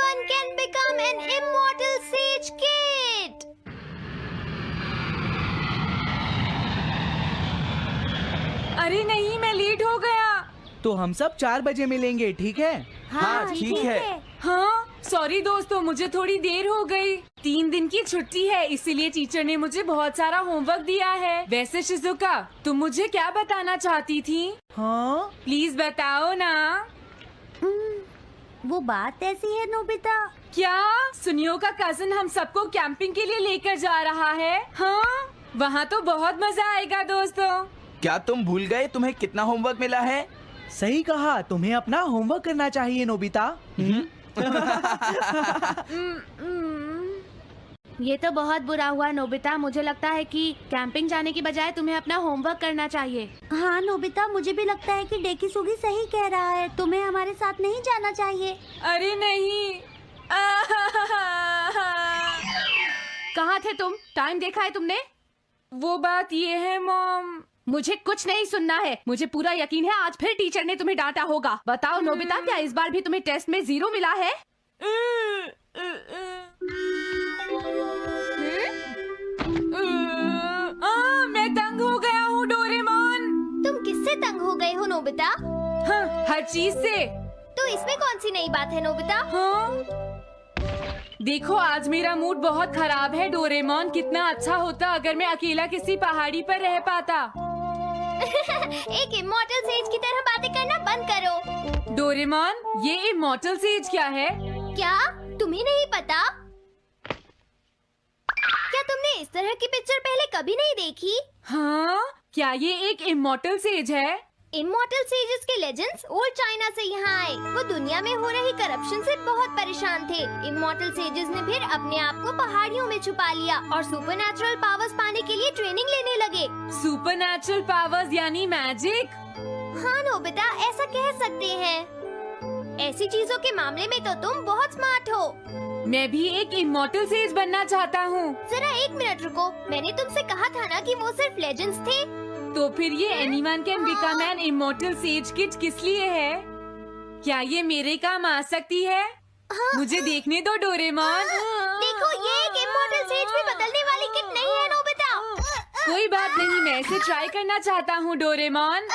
Anyone can become an immortal sage kid. अरे नहीं, मैं लेट हो गया। तो हम सब 4 बजे मिलेंगे, ठीक है? हाँ, ठीक है। हाँ, सॉरी दोस्तों, मुझे थोड़ी देर हो गई। 3 दिन की छुट्टी है, इसीलिए टीचर ने मुझे बहुत सारा होमवर्क दिया है। वैसे शिजुका, तुम मुझे क्या बताना चाहती थी? हाँ? प्लीज बताओ ना। वो बात ऐसी है नोबिता। क्या सुनियो का कजिन हम सबको कैंपिंग के लिए लेकर जा रहा है? हाँ, वहाँ तो बहुत मजा आएगा दोस्तों। क्या तुम भूल गए तुम्हें कितना होमवर्क मिला है? सही कहा, तुम्हें अपना होमवर्क करना चाहिए नोबिता। ये तो बहुत बुरा हुआ नोबिता। मुझे लगता है कि कैंपिंग जाने की बजाय तुम्हें अपना होमवर्क करना चाहिए। हाँ नोबिता, मुझे भी लगता है कि डेकिसुगी सही कह रहा है। तुम्हें हमारे साथ नहीं जाना चाहिए। अरे नहीं। कहाँ थे तुम? टाइम देखा है तुमने? वो बात ये है मॉम। मुझे कुछ नहीं सुनना है। मुझे पूरा यकीन है आज फिर टीचर ने तुम्हें डांटा होगा। बताओ नोबिता, क्या इस बार भी तुम्हें टेस्ट में 0 मिला है? मैं तंग हो गया हूँ डोरेमोन। तुम किससे तंग हो गए हो नोबिता? हाँ, हर चीज से। तो इसमें कौन सी नई बात है नोबिता? हाँ? देखो, आज मेरा मूड बहुत खराब है डोरेमोन। कितना अच्छा होता अगर मैं अकेला किसी पहाड़ी पर रह पाता। एक इमॉर्टल सेज की तरह बातें करना बंद करो। डोरेमोन, ये इमॉर्टल सेज क्या है? क्या तुम्हें नहीं पता? क्या तुमने इस तरह की पिक्चर पहले कभी नहीं देखी? हाँ, क्या ये एक इमॉर्टल सेज है? इमॉर्टल सेजेस के लेजेंड्स ओल्ड चाइना से यहाँ आए। वो दुनिया में हो रही करप्शन से बहुत परेशान थे। इमॉर्टल सेजेस ने फिर अपने आप को पहाड़ियों में छुपा लिया और सुपरनैचुरल पावर्स पाने के लिए ट्रेनिंग लेने लगे। सुपरनैचुरल पावर्स यानी मैजिक? हाँ नोबिता, ऐसा कह सकते हैं। ऐसी चीजों के मामले में तो तुम बहुत स्मार्ट हो। मैं भी एक इमॉर्टल सेज बनना चाहता हूँ। जरा 1 मिनट रुको। मैंने तुमसे कहा था ना कि वो सिर्फ लेजेंड्स थे। तो फिर ये anyone can become an immortal says kid किस लिए है? क्या ये मेरे काम आ सकती है? मुझे देखने दो डोरेमोन। देखो, ये एक इमॉर्टल सेज भी बदलने वाली किड नहीं है नोबिता। कोई बात नहीं, मैं इसे ट्राई करना चाहता हूँ डोरेमोन।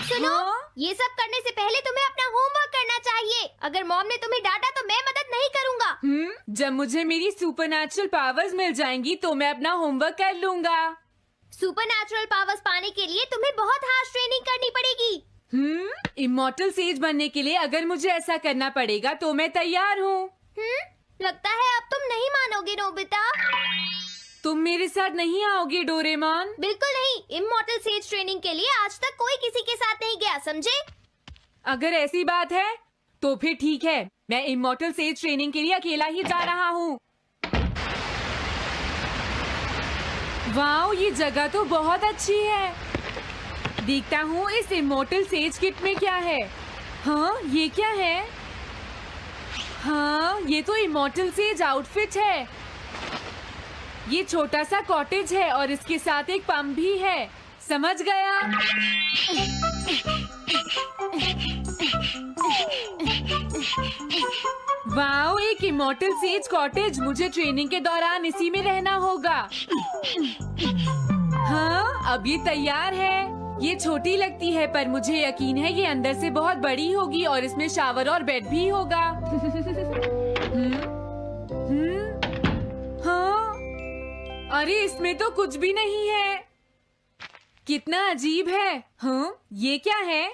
सुनो, ये सब करने से पहले तुम्हें अपना होमवर्क करना चाहिए। अगर मॉम ने तुम्हें डांटा तो मैं मदद नहीं करूँगा। जब मुझे मेरी सुपरनैचुरल पावर्स मिल जाएंगी तो मैं अपना होमवर्क कर लूँगा। सुपरनैचुरल पावर्स पाने के लिए तुम्हें बहुत हार्श ट्रेनिंग करनी पड़ेगी। इमॉर्टल सेज बनने के लिए अगर मुझे ऐसा करना पड़ेगा तो मैं तैयार हूँ। लगता है अब तुम नहीं मानोगे नोबिता। तुम मेरे साथ नहीं आओगे डोरेमोन? बिल्कुल नहीं। इमॉर्टल सेज ट्रेनिंग के लिए आज तक कोई किसी के साथ नहीं गया, समझे? अगर ऐसी बात है तो फिर ठीक है, मैं इमॉर्टल सेज ट्रेनिंग के लिए अकेला ही जा रहा हूँ। वाओ, ये जगह तो बहुत अच्छी है। देखता हूँ इस इमॉर्टल सेज किट में क्या है। हाँ, ये क्या है? हाँ, ये तो इमॉर्टल सेज आउटफिट है। ये छोटा सा कॉटेज है और इसके साथ एक पंप भी है। समझ गया। वाओ, एक इमॉर्टल सेज कॉटेज। मुझे ट्रेनिंग के दौरान इसी में रहना होगा। हाँ, अब ये तैयार है। ये छोटी लगती है पर मुझे यकीन है ये अंदर से बहुत बड़ी होगी और इसमें शावर और बेड भी होगा। हाँ, अरे इसमें तो कुछ भी नहीं है। कितना अजीब है। हाँ, ये क्या है?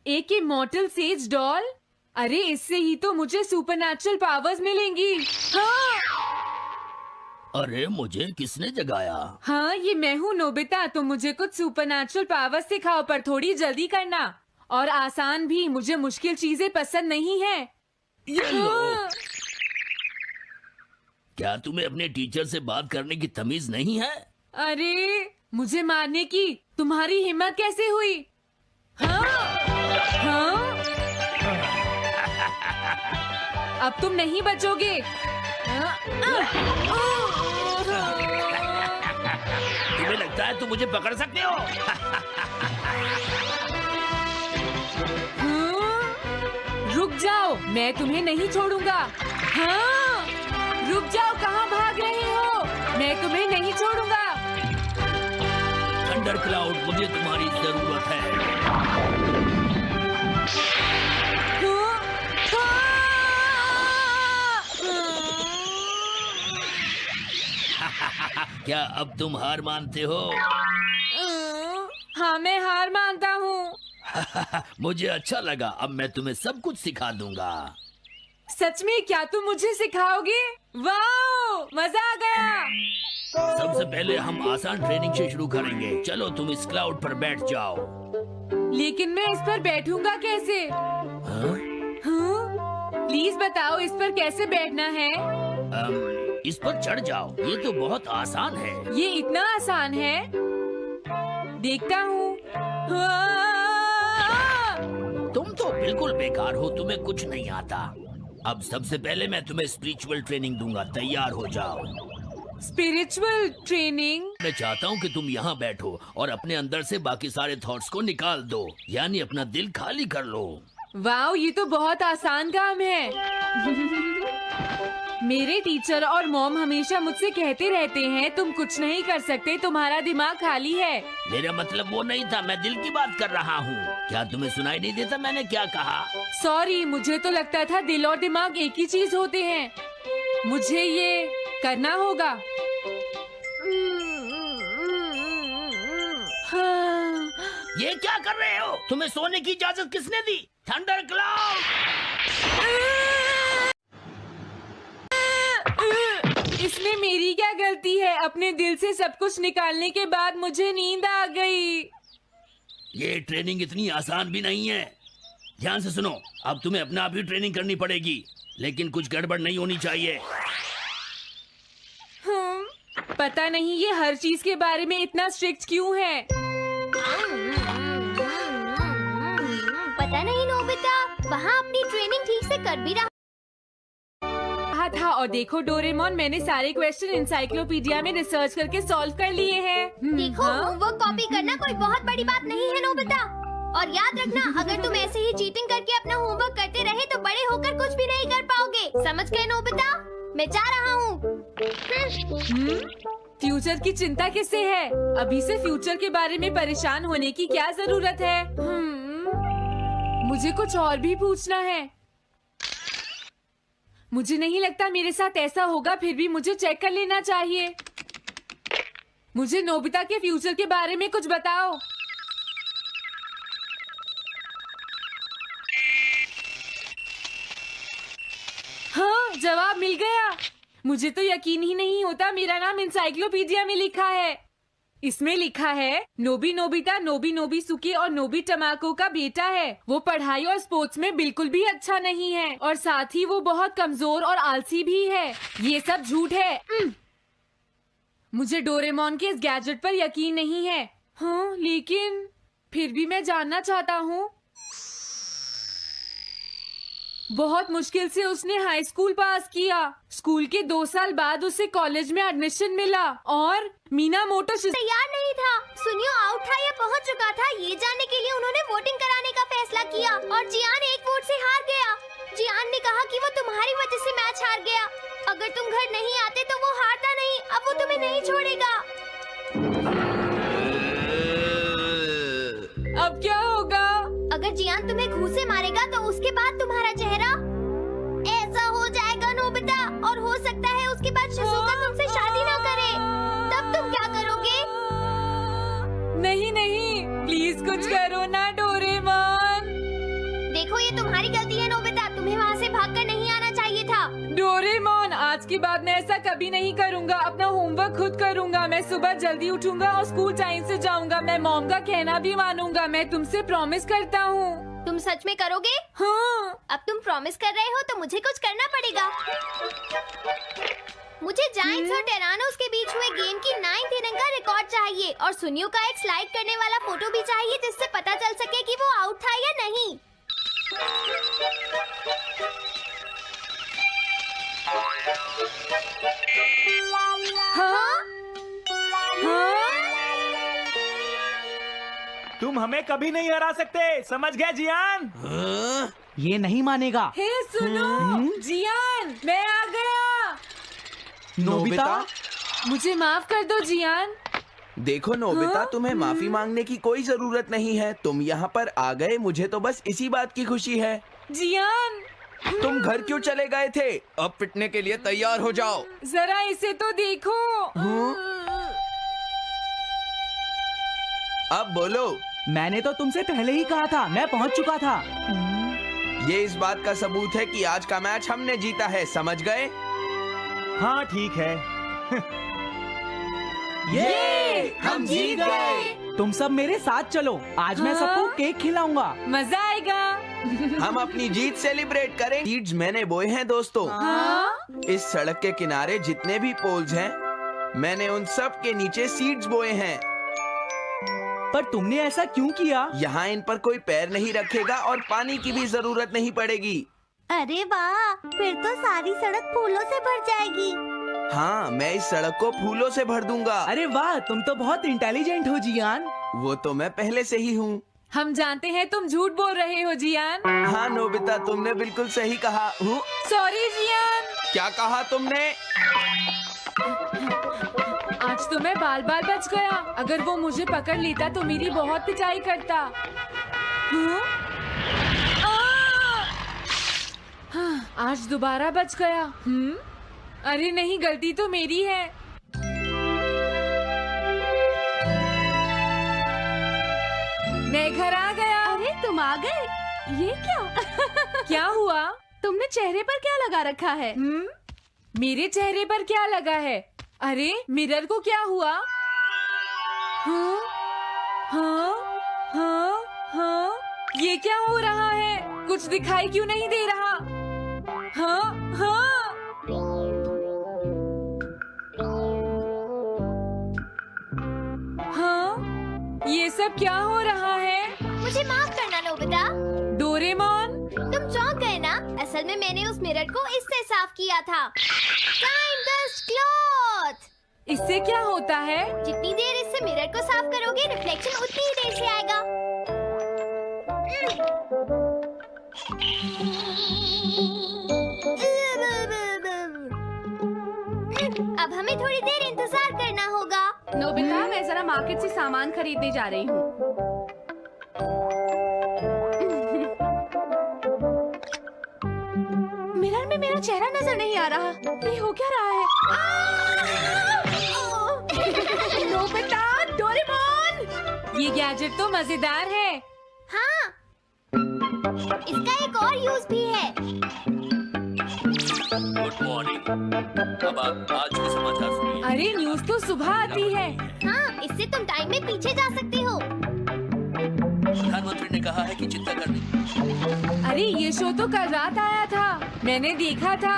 एक इमॉर्टल सेज डॉल। अरे इससे ही तो मुझे सुपरनैचुरल पावर्स मिलेंगी। हाँ, अरे मुझे किसने जगाया? हाँ, ये मैं हूँ नोबिता। तो मुझे कुछ सुपरनैचुरल पावर्स सिखाओ, पर थोड़ी जल्दी करना और आसान भी। मुझे मुश्किल चीजें पसंद नहीं है। ये लो। हाँ। क्या तुम्हें अपने टीचर से बात करने की तमीज नहीं है? अरे मुझे मारने की तुम्हारी हिम्मत कैसे हुई? हाँ? हाँ? अब तुम नहीं बचोगे। तुम्हें लगता है तुम मुझे पकड़ सकते हो? हाँ? रुक जाओ, मैं तुम्हें नहीं छोड़ूंगा। हाँ, रुक जाओ, कहाँ भाग रहे हो? मैं तुम्हें नहीं छोड़ूंगा। थंडर क्लाउड, मुझे तुम्हारी जरूरत है। क्या अब तुम हार मानते हो? हाँ, मैं हार मानता हूँ। मुझे अच्छा लगा, अब मैं तुम्हें सब कुछ सिखा दूंगा। सच में? क्या तुम मुझे सिखाओगे? वाओ, मजा आ गया। सबसे पहले हम आसान ट्रेनिंग से शुरू करेंगे। चलो तुम इस क्लाउड पर बैठ जाओ। लेकिन मैं इस पर बैठूंगा कैसे? हाँ? हाँ? प्लीज बताओ, इस पर कैसे बैठना है? इस पर चढ़ जाओ, ये तो बहुत आसान है। ये इतना आसान है? देखता हूँ। तुम तो बिल्कुल बेकार हो, तुम्हें कुछ नहीं आता। अब सबसे पहले मैं तुम्हें स्पिरिचुअल ट्रेनिंग दूंगा, तैयार हो जाओ। Spiritual training? मैं चाहता हूँ कि तुम यहाँ बैठो और अपने अंदर से बाकी सारे थॉट्स को निकाल दो, यानी अपना दिल खाली कर लो। वाओ, ये तो बहुत आसान काम है। मेरे टीचर और मॉम हमेशा मुझसे कहते रहते हैं, तुम कुछ नहीं कर सकते, तुम्हारा दिमाग खाली है। मेरा मतलब वो नहीं था, मैं दिल की बात कर रहा हूँ। क्या तुम्हें सुनाई नहीं देता मैंने क्या कहा? सॉरी, मुझे तो लगता था दिल और दिमाग एक ही चीज होते हैं। मुझे ये करना होगा। हाँ। ये क्या कर रहे हो? तुम्हें सोने की इजाजत किसने दी? Thunder cloud! इसमें मेरी क्या गलती है? अपने दिल से सब कुछ निकालने के बाद मुझे नींद आ गई। ये ट्रेनिंग इतनी आसान भी नहीं है। ध्यान से सुनो, अब तुम्हें अपने आप ही ट्रेनिंग करनी पड़ेगी, लेकिन कुछ गड़बड़ नहीं होनी चाहिए। पता नहीं ये हर चीज के बारे में इतना स्ट्रिक्ट क्यों है। पता नहीं नोबिता, वहाँ अपनी ट्रेनिंग ठीक से कर भी रहा था। और देखो डोरेमोन, मैंने सारे क्वेश्चन एनसाइक्लोपीडिया में रिसर्च करके सॉल्व कर लिए हैं। देखो, होमवर्क कॉपी करना कोई बहुत बड़ी बात नहीं है नोबिता। और याद रखना, अगर तुम ऐसे ही चीटिंग करके अपना होमवर्क करते रहे तो बड़े होकर कुछ भी नहीं कर पाओगे। समझ गए नोबिता? मैं जा रहा हूँ। फ्यूचर की चिंता किससे है? अभी से फ्यूचर के बारे में परेशान होने की क्या जरूरत है? मुझे कुछ और भी पूछना है। मुझे नहीं लगता मेरे साथ ऐसा होगा, फिर भी मुझे चेक कर लेना चाहिए। मुझे नोबिता के फ्यूचर के बारे में कुछ बताओ। हाँ, जवाब मिल गया। मुझे तो यकीन ही नहीं होता, मेरा नाम एनसाइक्लोपीडिया में लिखा है। इसमें लिखा है नोबी नोबिता नोबी नोबिसुकी और नोबी टमाको का बेटा है। वो पढ़ाई और स्पोर्ट्स में बिल्कुल भी अच्छा नहीं है और साथ ही वो बहुत कमजोर और आलसी भी है। ये सब झूठ है। मुझे डोरेमोन के इस गैजेट पर यकीन नहीं है। हाँ, लेकिन फिर भी मैं जानना चाहता हूँ। बहुत मुश्किल से उसने हाई स्कूल पास किया। स्कूल के 2 साल बाद उसे कॉलेज में एडमिशन मिला और मीनामोटो तैयार नहीं था। सुनियो आउट था या पहुंच चुका था, ये जानने के लिए उन्होंने वोटिंग कराने का फैसला किया और जियान एक वोट से हार गया। जियान ने कहा कि वो तुम्हारी वजह से मैच हार गया। अगर तुम घर नहीं आते तो वो हारता नहीं। अब वो तुम्हें नहीं छोड़ेगा। अब क्या होगा? अगर जियान तुम्हें घूंसे मारेगा तो उसके बाद तुम्हारा चेहरा ऐसा हो जाएगा नोबिता, और हो सकता है उसके बाद शिज़ुका तुमसे शादी ना करे। तब तुम क्या करोगे? नहीं नहीं, प्लीज कुछ करो ना डोरेमोन। देखो, ये तुम्हारी गलती है नोबिता, तुम्हें वहाँ से भागकर नहीं आना चाहिए था। डोरेमोन, आज के बाद मैं ऐसा कभी नहीं करूँगा। अपना होमवर्क खुद करूँगा। मैं सुबह जल्दी उठूंगा और स्कूल टाइम से जाऊँगा। मैं मॉम का कहना भी मानूंगा। मैं तुमसे प्रॉमिस करता हूँ। तुम सच में करोगे? हाँ। अब तुम प्रॉमिस कर रहे हो तो मुझे कुछ करना पड़ेगा। मुझे जायंट्स और टेरानोस के बीच हुए गेम की 9th इनिंग का रिकॉर्ड चाहिए और सुनियो का एक स्लाइड करने वाला फोटो भी चाहिए, जिससे पता चल सके कि वो आउट था या नहीं। हाँ? हाँ? तुम हमें कभी नहीं हरा सकते, समझ गए जियान? ये नहीं मानेगा। हे सुनो, जियान, मैं आ गया। नोबिता, मुझे माफ कर दो जियान। देखो नोबिता, तुम्हें माफी मांगने की कोई जरूरत नहीं है। तुम यहाँ पर आ गए, मुझे तो बस इसी बात की खुशी है। जियान, तुम घर क्यों चले गए थे? अब पिटने के लिए तैयार हो जाओ। जरा इसे तो देखो। अब बोलो। मैंने तो तुमसे पहले ही कहा था, मैं पहुंच चुका था। ये इस बात का सबूत है कि आज का मैच हमने जीता है, समझ गए? हाँ ठीक है। ये हम जीत गए। तुम सब मेरे साथ चलो, आज मैं सबको केक खिलाऊंगा। मजा आएगा। हम अपनी जीत सेलिब्रेट करें। सीड्स मैंने बोए हैं दोस्तों। हाँ? इस सड़क के किनारे जितने भी पोल्स हैं, मैंने उन सब के नीचे सीड्स बोए हैं। पर तुमने ऐसा क्यों किया? यहाँ इन पर कोई पैर नहीं रखेगा और पानी की भी जरूरत नहीं पड़ेगी। अरे वाह, फिर तो सारी सड़क फूलों से भर जाएगी। हाँ, मैं इस सड़क को फूलों से भर दूंगा। अरे वाह, तुम तो बहुत इंटेलिजेंट हो जियान। वो तो मैं पहले से ही हूँ। हम जानते हैं तुम झूठ बोल रहे हो जियान। हाँ नोबिता, तुमने बिल्कुल सही कहा। Sorry Gian. क्या कहा तुमने? आज तो मैं बाल बाल बच गया। अगर वो मुझे पकड़ लेता तो मेरी बहुत पिटाई करता। हाँ, आज दोबारा बच गया। अरे नहीं, गलती तो मेरी है। मैं घर आ गया। अरे तुम आ गए, ये क्या? क्या हुआ? तुमने चेहरे पर क्या लगा रखा है? मेरे चेहरे पर क्या लगा है? अरे मिरर को क्या हुआ? हाँ, हाँ, हाँ, हाँ, ये क्या हो रहा है? कुछ दिखाई क्यों नहीं दे रहा? हाँ, हाँ। हाँ, ये सब क्या हो रहा है? मुझे माफ करना नोबिता। डोरेमोन, तुम चौंक गए ना? असल में मैंने उस मिरर को इससे साफ किया था। Time dust cloth. इससे क्या होता है? जितनी देर इससे मिरर को साफ करोगे, रिफ्लेक्शन उतनी ही देर से आएगा। अब हमें थोड़ी देर इंतजार करना होगा। नोबिता, मैं जरा मार्केट से सामान खरीदने जा रही हूँ। मिरर में मेरा चेहरा नजर नहीं आ रहा। ये हो क्या रहा है? Nobita, Doraemon! ये गैजेट तो मजेदार है। हाँ, इसका एक और यूज भी है। Good morning. अब आप आज के समाचार सुनिए। अरे न्यूज तो सुबह आती है। हाँ, इससे तुम टाइम में पीछे जा सकते हो। प्रधानमंत्री ने कहा है कि चिंता करनी। अरे ये शो तो कल रात आया था, मैंने देखा था।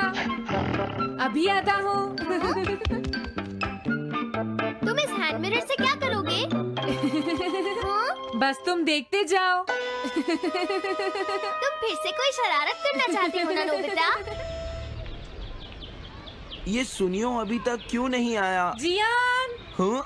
अभी आता हूँ। तुम इस हैंड मिरर से क्या करोगे? हाँ? बस तुम देखते जाओ। तुम फिर से कोई शरारत करना चाहते हो ना नोबिता? ये सुनियो अभी तक क्यों नहीं आया? जियान, हाँ?